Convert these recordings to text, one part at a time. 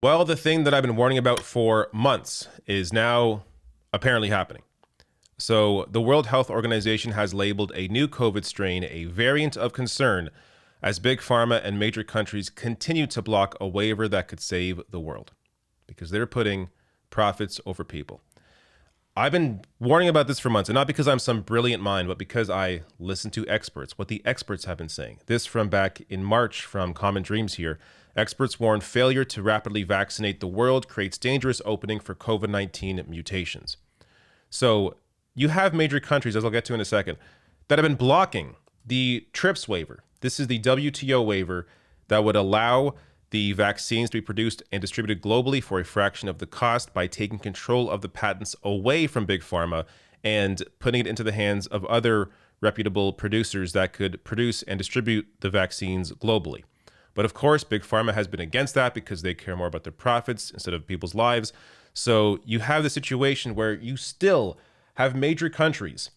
Well, the thing that I've been warning about for months is now apparently happening. So, the World Health Organization has labeled a new COVID strain a variant of concern as big pharma and major countries continue to block a waiver that could save the world because they're putting profits over people. I've been warning about this for months, and not because I'm some brilliant mind, but because I listen to experts, what the experts have been saying. This from back in March from Common Dreams here. Experts warn failure to rapidly vaccinate the world creates dangerous opening for COVID-19 mutations. So you have major countries, as I'll get to in a second, that have been blocking the TRIPS waiver. This is the WTO waiver that would allow the vaccines to be produced and distributed globally for a fraction of the cost by taking control of the patents away from big pharma and putting it into the hands of other reputable producers that could produce and distribute the vaccines globally. But of course, big pharma has been against that because they care more about their profits instead of people's lives. So you have the situation where you still have major countries,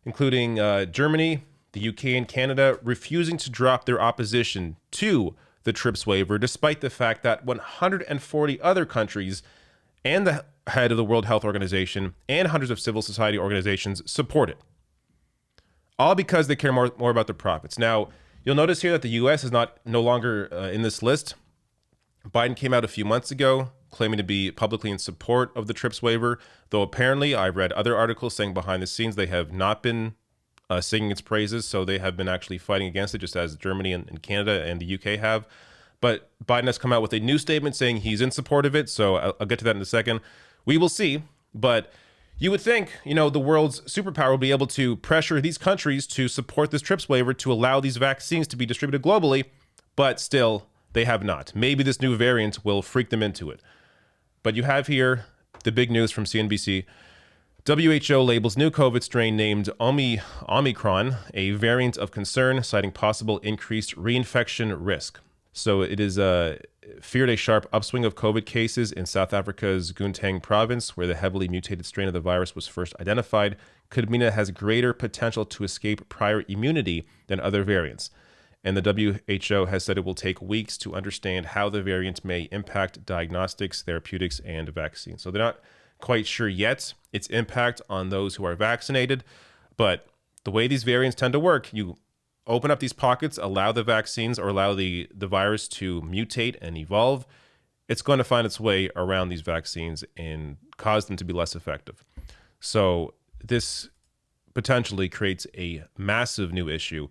including Germany, the UK, and Canada, refusing to drop their opposition to the TRIPS waiver, despite the fact that 140 other countries and the head of the World Health Organization and hundreds of civil society organizations support it. All because they care more about their profits. Now, you'll notice here that the US is no longer in this list. Biden came out a few months ago claiming to be publicly in support of the TRIPS waiver, though apparently I read other articles saying behind the scenes they have not been singing its praises, so they have been actually fighting against it, just as Germany and Canada and the UK have. But Biden has come out with a new statement saying he's in support of it, so I'll get to that in a second. We will see, but you would think, the world's superpower will be able to pressure these countries to support this TRIPS waiver to allow these vaccines to be distributed globally, but still, they have not. Maybe this new variant will freak them into it. But you have here the big news from CNBC. WHO labels new COVID strain named Omicron a variant of concern, citing possible increased reinfection risk. So it is feared a sharp upswing of COVID cases in South Africa's Gauteng province, where the heavily mutated strain of the virus was first identified, could mean it has greater potential to escape prior immunity than other variants. And the WHO has said it will take weeks to understand how the variant may impact diagnostics, therapeutics, and vaccines. So they're not quite sure yet its impact on those who are vaccinated, but the way these variants tend to work, you open up these pockets, allow the vaccines or allow the virus to mutate and evolve, it's going to find its way around these vaccines and cause them to be less effective. So this potentially creates a massive new issue.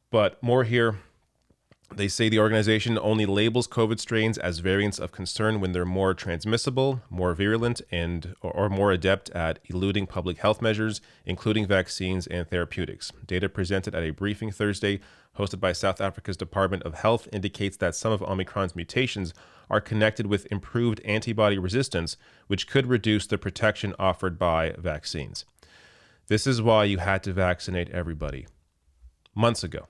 But more here. They say the organization only labels COVID strains as variants of concern when they're more transmissible, more virulent, or more adept at eluding public health measures, including vaccines and therapeutics. Data presented at a briefing Thursday hosted by South Africa's Department of Health indicates that some of Omicron's mutations are connected with improved antibody resistance, which could reduce the protection offered by vaccines. This is why you had to vaccinate everybody months ago.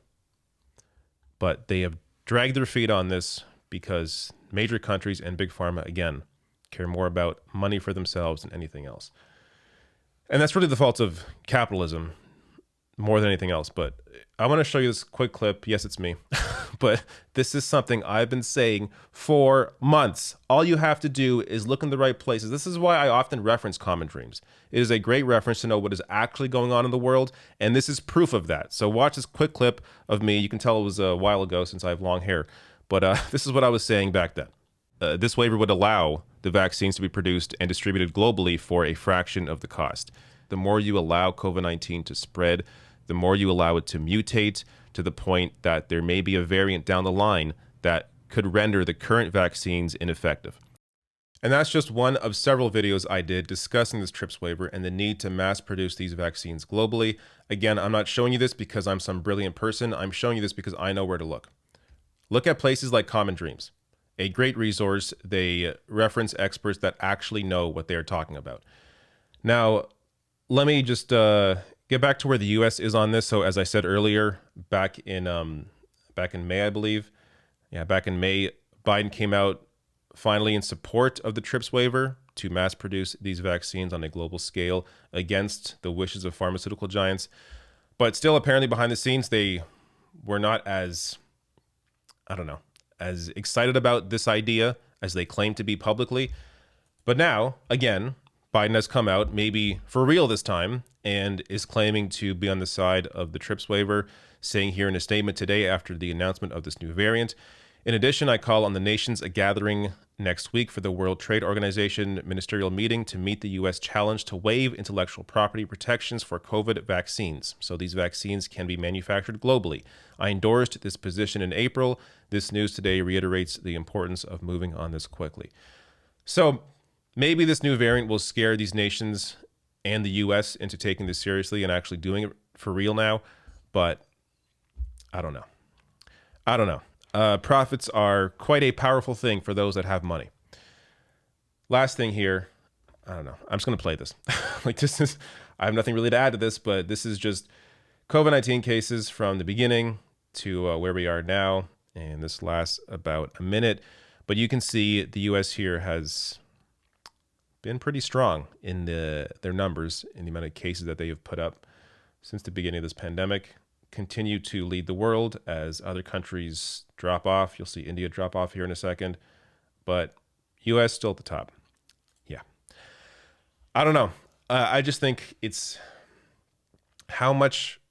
But they have dragged their feet on this because major countries and big pharma, again, care more about money for themselves than anything else. And that's really the fault of capitalism more than anything else. But I want to show you this quick clip. Yes, it's me. But this is something I've been saying for months. All you have to do is look in the right places. This is why I often reference Common Dreams. It is a great reference to know what is actually going on in the world, and this is proof of that. So watch this quick clip of me. You can tell it was a while ago since I have long hair, but this is what I was saying back then. This waiver would allow the vaccines to be produced and distributed globally for a fraction of the cost. The more you allow COVID-19 to spread, the more you allow it to mutate to the point that there may be a variant down the line that could render the current vaccines ineffective. And that's just one of several videos I did discussing this TRIPS waiver and the need to mass produce these vaccines globally. Again, I'm not showing you this because I'm some brilliant person. I'm showing you this because I know where to look. Look at places like Common Dreams, a great resource. They reference experts that actually know what they're talking about. Now, let me just get back to where the U.S. is on this. So as I said earlier, back in May, I believe. Yeah, back in May, Biden came out finally in support of the TRIPS waiver to mass produce these vaccines on a global scale against the wishes of pharmaceutical giants. But still, apparently behind the scenes, they were not as, as excited about this idea as they claim to be publicly. But now, again, Biden has come out, maybe for real this time, and is claiming to be on the side of the TRIPS waiver, saying here in a statement today after the announcement of this new variant. In addition, I call on the nations a gathering next week for the World Trade Organization ministerial meeting to meet the U.S. challenge to waive intellectual property protections for COVID vaccines, so these vaccines can be manufactured globally. I endorsed this position in April. This news today reiterates the importance of moving on this quickly. So maybe this new variant will scare these nations and the U.S. into taking this seriously and actually doing it for real now, but I don't know. Profits are quite a powerful thing for those that have money. Last thing here, I don't know. I'm just going to play this. I have nothing really to add to this, but this is just COVID-19 cases from the beginning to where we are now. And this lasts about a minute. But you can see the U.S. here has been pretty strong in their numbers, in the amount of cases that they have put up since the beginning of this pandemic. Continue to lead the world as other countries drop off. You'll see India drop off here in a second, but U.S. still at the top. Yeah. I don't know. I just think it's how much,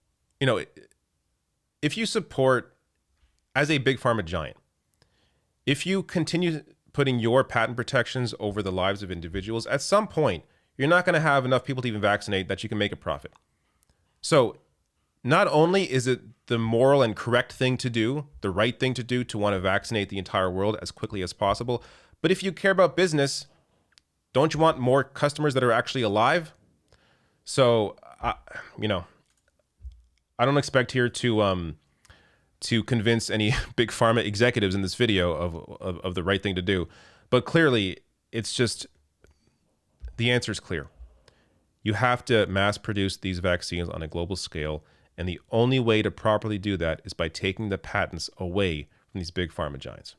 if you support, as a big pharma giant, if you continue putting your patent protections over the lives of individuals, at some point, you're not going to have enough people to even vaccinate that you can make a profit. So not only is it the moral and correct thing to do, the right thing to do, to want to vaccinate the entire world as quickly as possible, but if you care about business, don't you want more customers that are actually alive? So, I don't expect here to convince any big pharma executives in this video of the right thing to do, but clearly it's just, the answer is clear. You have to mass produce these vaccines on a global scale. And the only way to properly do that is by taking the patents away from these big pharma giants.